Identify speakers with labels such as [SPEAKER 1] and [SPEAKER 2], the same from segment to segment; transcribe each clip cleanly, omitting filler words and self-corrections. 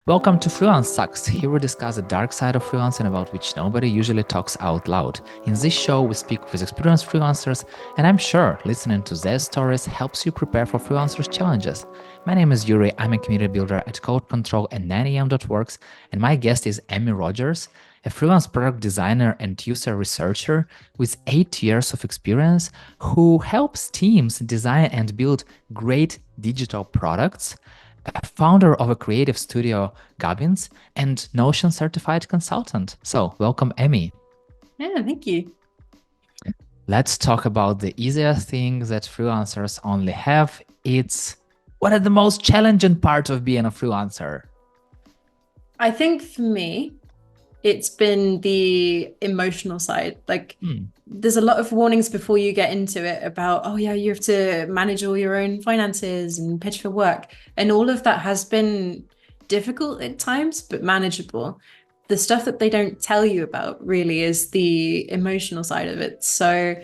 [SPEAKER 1] Welcome to Freelance Sucks. Here we discuss the dark side of freelancing about which nobody usually talks out loud. In this show, we speak with experienced freelancers, and I'm sure listening to their stories helps you prepare for freelancers' challenges. My name is Yuri, I'm a community builder at Code Control and 9am.works, and my guest is Emmy Rogers, a freelance product designer and user researcher with 8 years of experience who helps teams design and build great digital products, a founder of a creative studio, Gubbins, and Notion certified consultant. So, welcome, Emmy.
[SPEAKER 2] Yeah, thank you.
[SPEAKER 1] Let's talk about the easiest thing that freelancers only have. It's what are the most challenging part of being a freelancer?
[SPEAKER 2] I think for me, it's been the emotional side. There's a lot of warnings before you get into it about, oh, yeah, you have to manage all your own finances and pitch for work. And all of that has been difficult at times, but manageable. The stuff that they don't tell you about really is the emotional side of it. So,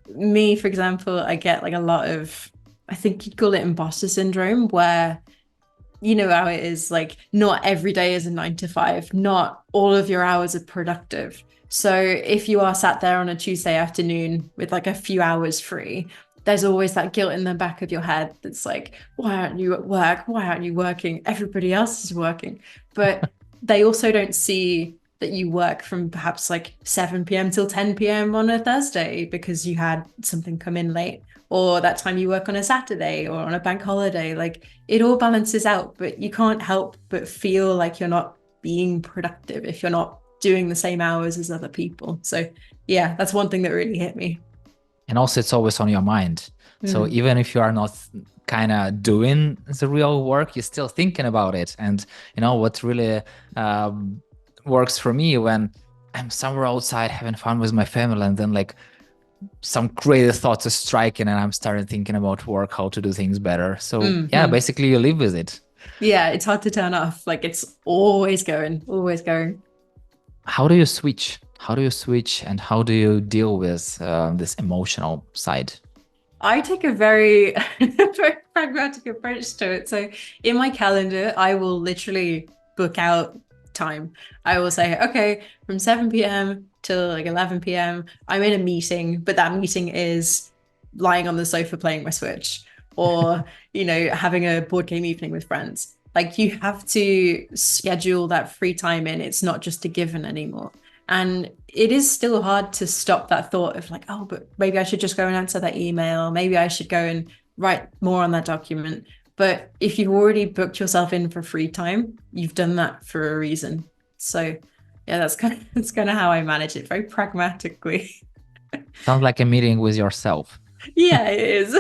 [SPEAKER 2] me, for example, I get like a lot of, I think you'd call it imposter syndrome, where you know how it is, like not every day is a 9 to 5, not all of your hours are productive. So if you are sat there on a Tuesday afternoon with like a few hours free, there's always that guilt in the back of your head that's like, why aren't you at work? Why aren't you working? Everybody else is working. But they also don't see that you work from perhaps like 7 p.m. till 10 p.m. on a Thursday because you had something come in late, or that time you work on a Saturday or on a bank holiday. Like it all balances out, but you can't help but feel like you're not being productive if you're not doing the same hours as other people. So yeah, that's one thing that really hit me.
[SPEAKER 1] And also, it's always on your mind. So, even if you are not kind of doing the real work, you're still thinking about it. And, what really works for me when I'm somewhere outside having fun with my family, and then like some crazy thoughts are striking and I'm starting thinking about work, how to do things better. So yeah, basically you live with it.
[SPEAKER 2] Yeah, it's hard to turn off. Like it's always going, always going.
[SPEAKER 1] How do you switch? How do you switch and how do you deal with this emotional side?
[SPEAKER 2] I take a very, very pragmatic approach to it. So in my calendar, I will literally book out time. I will say, okay, from 7 p.m. till like 11 p.m., I'm in a meeting, but that meeting is lying on the sofa playing my Switch or, having a board game evening with friends. Like you have to schedule that free time in. It's not just a given anymore. And it is still hard to stop that thought of like, oh, but maybe I should just go and answer that email. Maybe I should go and write more on that document. But if you've already booked yourself in for free time, you've done that for a reason. So yeah, that's kind of how I manage it, very pragmatically.
[SPEAKER 1] Sounds like a meeting with yourself.
[SPEAKER 2] Yeah, it is.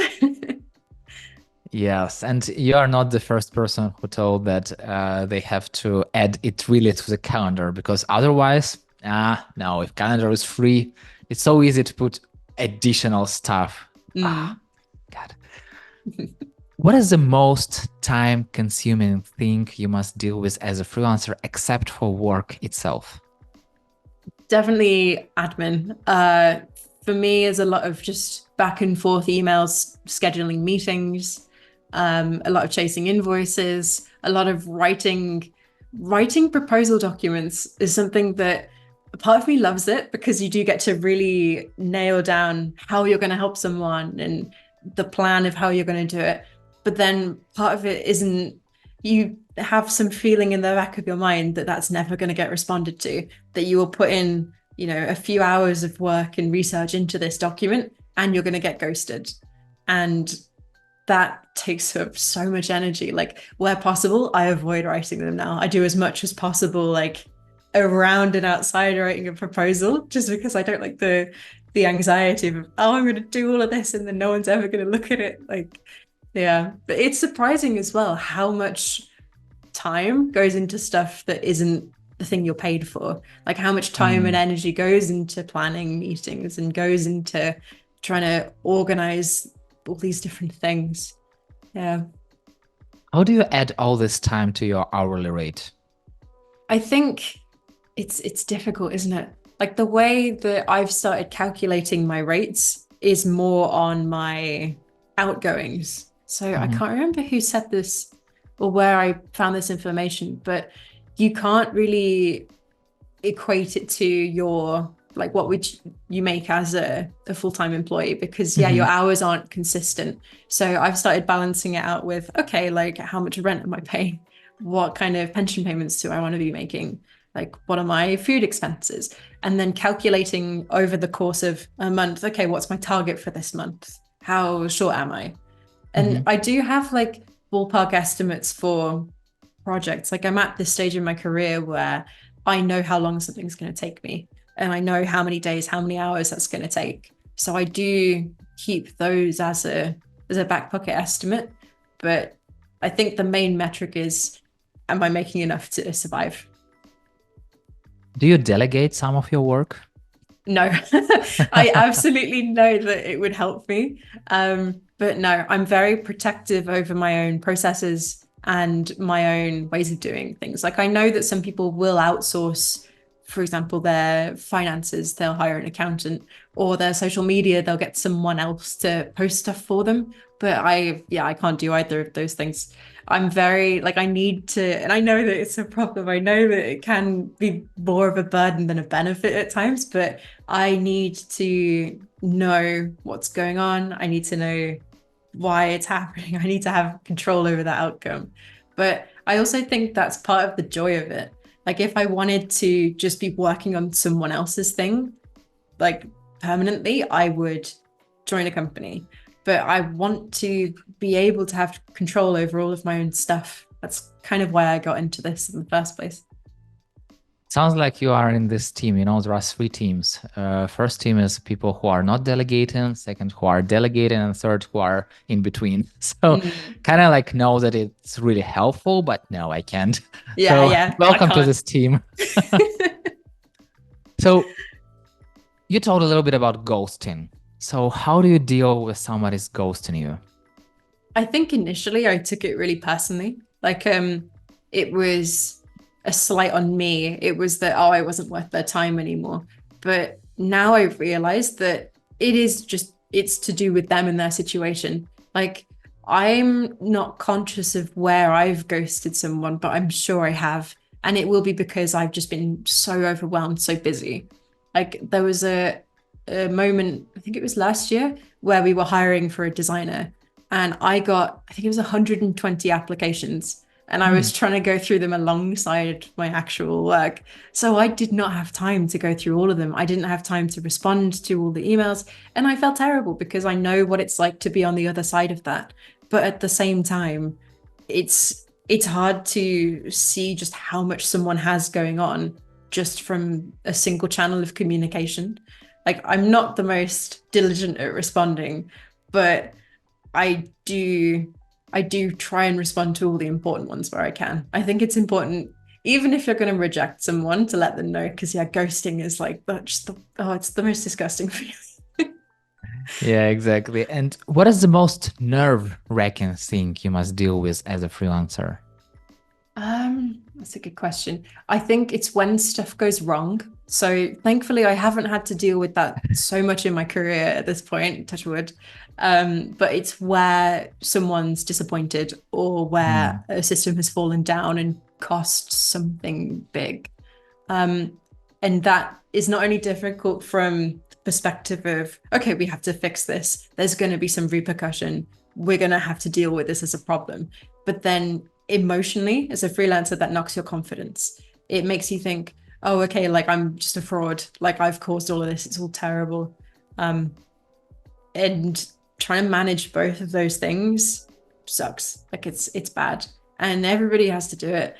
[SPEAKER 1] Yes, and you are not the first person who told that they have to add it really to the calendar because otherwise, no, if calendar is free, it's so easy to put additional stuff. Ah, God. What is the most time-consuming thing you must deal with as a freelancer except for work itself?
[SPEAKER 2] Definitely admin. For me, is a lot of just back and forth emails, scheduling meetings, a lot of chasing invoices, a lot of writing. Writing proposal documents is something that a part of me loves it because you do get to really nail down how you're going to help someone and the plan of how you're going to do it. But then part of it isn't, you have some feeling in the back of your mind that that's never going to get responded to, that you will put in, a few hours of work and research into this document and you're going to get ghosted. And that takes up so much energy. Like where possible, I avoid writing them now. I do as much as possible, like around and outside writing a proposal, just because I don't like the anxiety of, oh, I'm going to do all of this and then no one's ever going to look at it. Like, yeah, but it's surprising as well how much time goes into stuff that isn't the thing you're paid for. Like how much time and energy goes into planning meetings and goes into trying to organize all these different things. Yeah.
[SPEAKER 1] How do you add all this time to your hourly rate?
[SPEAKER 2] I think it's difficult, isn't it? Like the way that I've started calculating my rates is more on my outgoings. So I can't remember who said this or where I found this information, but you can't really equate it to your, like, what would you make as a full-time employee, because your hours aren't consistent. So I've started balancing it out with, okay, like, how much rent am I paying? What kind of pension payments do I want to be making? Like, what are my food expenses? And then calculating over the course of a month, okay, what's my target for this month? How short am I? And I do have like ballpark estimates for projects. Like, I'm at this stage in my career where I know how long something's going to take me, and I know how many days, how many hours that's going to take. So I do keep those as a back pocket estimate. But I think the main metric is, am I making enough to survive?
[SPEAKER 1] Do you delegate some of your work?
[SPEAKER 2] No, I absolutely know that it would help me. But no, I'm very protective over my own processes and my own ways of doing things. Like, I know that some people will outsource, for example, their finances, they'll hire an accountant, or their social media, they'll get someone else to post stuff for them. But I can't do either of those things. I'm very, like, I need to, and I know that it's a problem. I know that it can be more of a burden than a benefit at times, but I need to know what's going on. I need to know why it's happening. I need to have control over that outcome. But I also think that's part of the joy of it. Like, if I wanted to just be working on someone else's thing, like, permanently, I would join a company. But I want to be able to have control over all of my own stuff. That's kind of why I got into this in the first place.
[SPEAKER 1] Sounds like you are in this team. You know, there are three teams. First team is people who are not delegating, second who are delegating, and third who are in between. So kind of like know that it's really helpful, but no, I can't. So welcome to this team. So you told a little bit about ghosting. So how do you deal with somebody's ghosting you?
[SPEAKER 2] I think initially I took it really personally. Like, it was a slight on me. It was that, oh, I wasn't worth their time anymore. But now I've realized that it's to do with them and their situation. Like, I'm not conscious of where I've ghosted someone, but I'm sure I have. And it will be because I've just been so overwhelmed, so busy. Like, there was a moment, I think it was last year, where we were hiring for a designer, and I think it was 120 applications, and I was trying to go through them alongside my actual work. So I did not have time to go through all of them. I didn't have time to respond to all the emails, and I felt terrible because I know what it's like to be on the other side of that. But at the same time, it's hard to see just how much someone has going on just from a single channel of communication. Like, I'm not the most diligent at responding, but I do try and respond to all the important ones where I can. I think it's important, even if you're going to reject someone, to let them know, because ghosting is like it's the most disgusting feeling.
[SPEAKER 1] Yeah, exactly. And what is the most nerve-wracking thing you must deal with as a freelancer?
[SPEAKER 2] That's a good question. I think it's when stuff goes wrong. So thankfully, I haven't had to deal with that so much in my career at this point, touch wood. But it's where someone's disappointed, or where a system has fallen down and cost something big. And that is not only difficult from the perspective of, okay, we have to fix this. There's going to be some repercussion. We're going to have to deal with this as a problem. But then emotionally, as a freelancer, that knocks your confidence. It makes you think, oh, okay, like, I'm just a fraud. Like, I've caused all of this. It's all terrible. And trying to manage both of those things sucks. Like, it's bad. And everybody has to do it.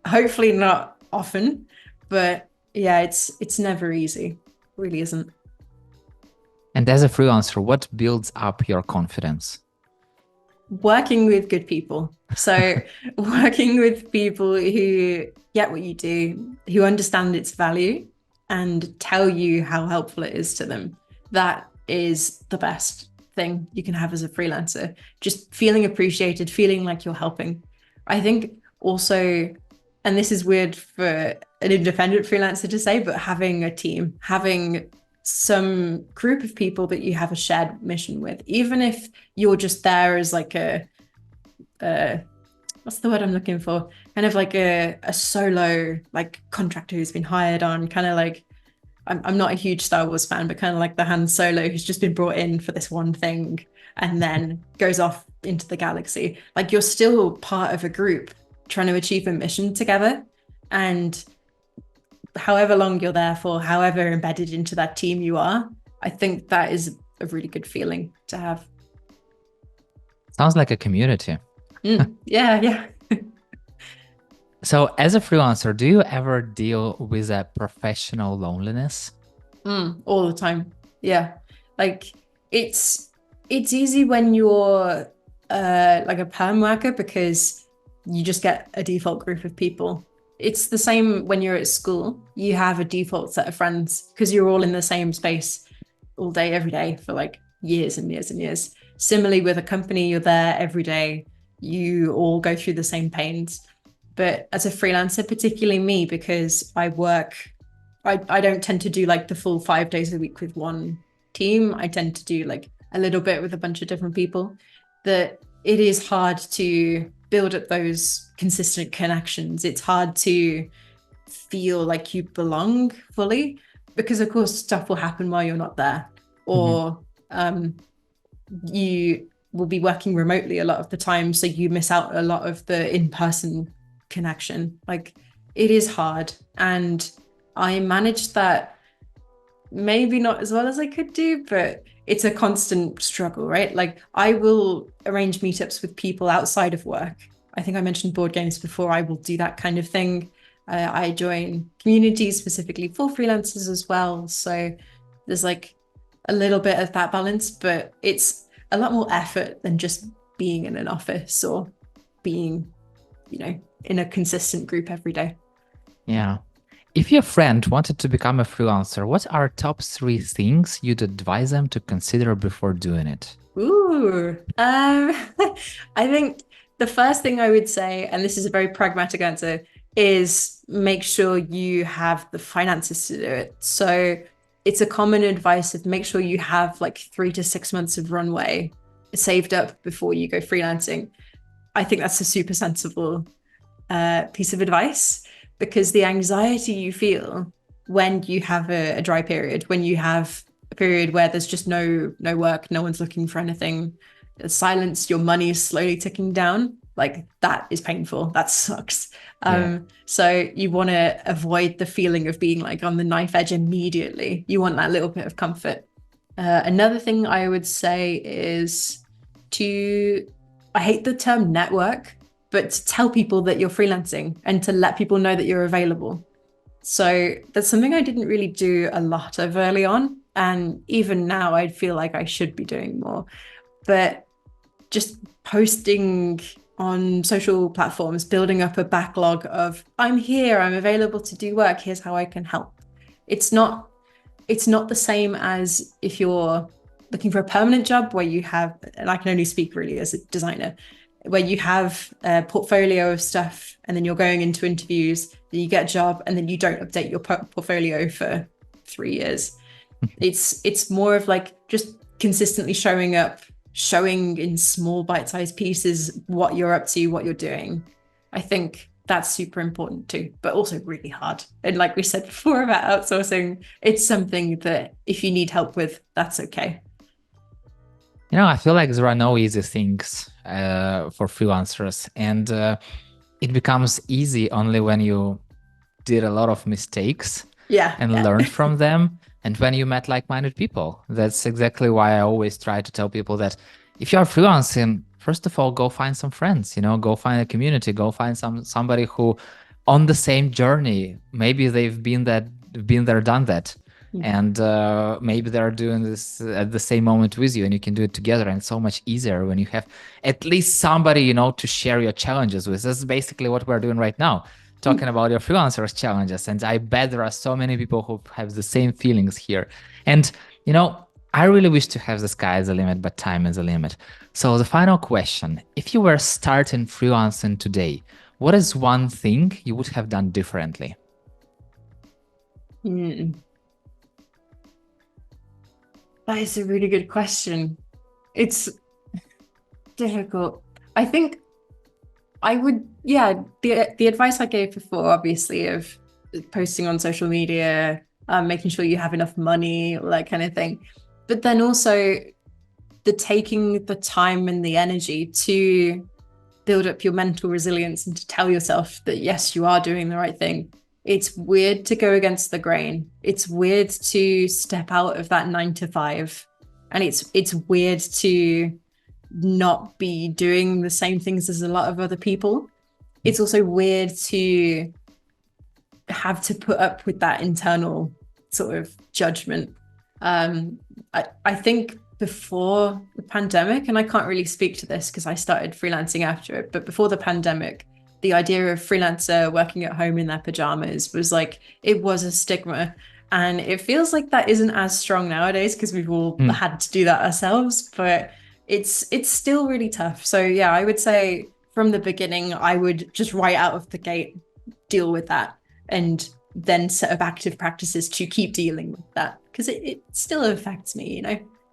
[SPEAKER 2] Hopefully not often, but yeah, it's never easy. It really isn't.
[SPEAKER 1] And as a freelancer, what builds up your confidence?
[SPEAKER 2] Working with good people. So working with people who get what you do, who understand its value and tell you how helpful it is to them. That is the best thing you can have as a freelancer. Just feeling appreciated, feeling like you're helping. I think also, and this is weird for an independent freelancer to say, but having a team, having some group of people that you have a shared mission with, even if you're just there as like a what's the word I'm looking for? Kind of like a solo like contractor who's been hired on, kind of like I'm not a huge Star Wars fan, but kind of like the Han Solo who's just been brought in for this one thing and then goes off into the galaxy. Like you're still part of a group trying to achieve a mission together. And however long you're there for, however embedded into that team you are, I think that is a really good feeling to have.
[SPEAKER 1] Sounds like a community.
[SPEAKER 2] Yeah, yeah.
[SPEAKER 1] So, as a freelancer, do you ever deal with a professional loneliness?
[SPEAKER 2] All the time. Yeah. Like it's easy when you're like a perm worker because you just get a default group of people. It's the same when you're at school. You have a default set of friends because you're all in the same space all day, every day for like years and years and years. Similarly, with a company, you're there every day. You all go through the same pains. But as a freelancer, particularly me, because I don't tend to do like the full 5 days a week with one team. I tend to do like a little bit with a bunch of different people. That it is hard to build up those consistent connections. It's hard to feel like you belong fully because of course stuff will happen while you're not there, or you will be working remotely a lot of the time, so you miss out a lot of the in-person connection. Like it is hard, and I managed that maybe not as well as I could do, but it's a constant struggle, right? Like I will arrange meetups with people outside of work. I think I mentioned board games before. I will do that kind of thing. I join communities specifically for freelancers as well. So there's like a little bit of that balance, but it's a lot more effort than just being in an office or being, in a consistent group every day.
[SPEAKER 1] Yeah. If your friend wanted to become a freelancer, what are top 3 things you'd advise them to consider before doing it?
[SPEAKER 2] Ooh, I think the first thing I would say, and this is a very pragmatic answer, is make sure you have the finances to do it. So it's a common advice of make sure you have like 3 to 6 months of runway saved up before you go freelancing. I think that's a super sensible piece of advice, because the anxiety you feel when you have a dry period, when you have a period where there's just no work, no one's looking for anything, silence, your money is slowly ticking down, like that is painful. That sucks. So you want to avoid the feeling of being like on the knife edge immediately. You want that little bit of comfort. Another thing I would say is I hate the term network, but to tell people that you're freelancing and to let people know that you're available. So that's something I didn't really do a lot of early on. And even now, I feel like I should be doing more. But just posting on social platforms, building up a backlog of, I'm here, I'm available to do work, here's how I can help. It's not the same as if you're looking for a permanent job where you have, and I can only speak really as a designer, where you have a portfolio of stuff and then you're going into interviews, then you get a job and then you don't update your portfolio for 3 years. It's more of like just consistently showing up, showing in small bite-sized pieces what you're up to, what you're doing. I think that's super important too, but also really hard. And like we said before about outsourcing, it's something that if you need help with, that's okay.
[SPEAKER 1] I feel like there are no easy things for freelancers, and it becomes easy only when you did a lot of mistakes and learned from them, and when you met like-minded people. That's exactly why I always try to tell people that if you're freelancing, first of all, go find some friends, go find a community, go find somebody who on the same journey, maybe they've been there, done that. And maybe they're doing this at the same moment with you, and you can do it together. And it's so much easier when you have at least somebody, to share your challenges with. That's basically what we're doing right now, talking about your freelancers challenges. And I bet there are so many people who have the same feelings here. And, I really wish to have the sky as a limit, but time is a limit. So the final question, if you were starting freelancing today, what is one thing you would have done differently?
[SPEAKER 2] That is a really good question. It's difficult. I think I would, yeah, the advice I gave before, obviously, of posting on social media, making sure you have enough money, all that kind of thing. But then also the taking the time and the energy to build up your mental resilience and to tell yourself that, yes, you are doing the right thing. It's weird to go against the grain. It's weird to step out of that 9 to 5. And it's weird to not be doing the same things as a lot of other people. It's also weird to have to put up with that internal sort of judgment. I think before the pandemic, and I can't really speak to this because I started freelancing after it, but before the pandemic, the idea of freelancer working at home in their pajamas was like, it was a stigma. And it feels like that isn't as strong nowadays because we've all had to do that ourselves, but it's still really tough. So yeah, I would say from the beginning, I would just right out of the gate deal with that and then set up active practices to keep dealing with that, because it still affects me,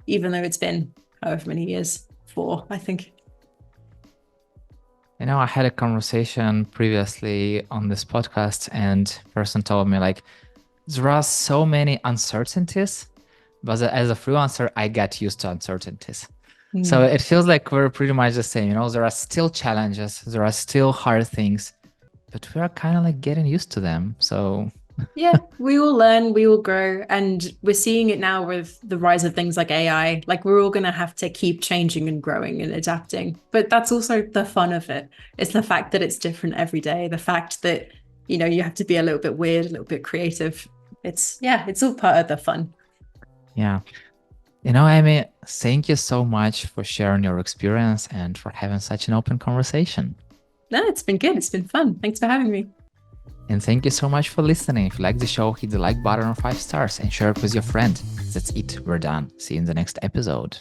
[SPEAKER 2] even though it's been however many years, 4, I think.
[SPEAKER 1] I had a conversation previously on this podcast, and a person told me like, there are so many uncertainties, but as a freelancer, I get used to uncertainties. So it feels like we're pretty much the same. There are still challenges, there are still hard things, but we are kind of like getting used to them. So
[SPEAKER 2] yeah, we all learn, we all grow, and we're seeing it now with the rise of things like AI. Like, we're all going to have to keep changing and growing and adapting. But that's also the fun of it. It's the fact that it's different every day. The fact that, you have to be a little bit weird, a little bit creative. It's all part of the fun.
[SPEAKER 1] Yeah. Amy, thank you so much for sharing your experience and for having such an open conversation.
[SPEAKER 2] No, it's been good. It's been fun. Thanks for having me.
[SPEAKER 1] And thank you so much for listening. If you like the show, hit the like button or 5 stars and share it with your friend. That's it. We're done. See you in the next episode.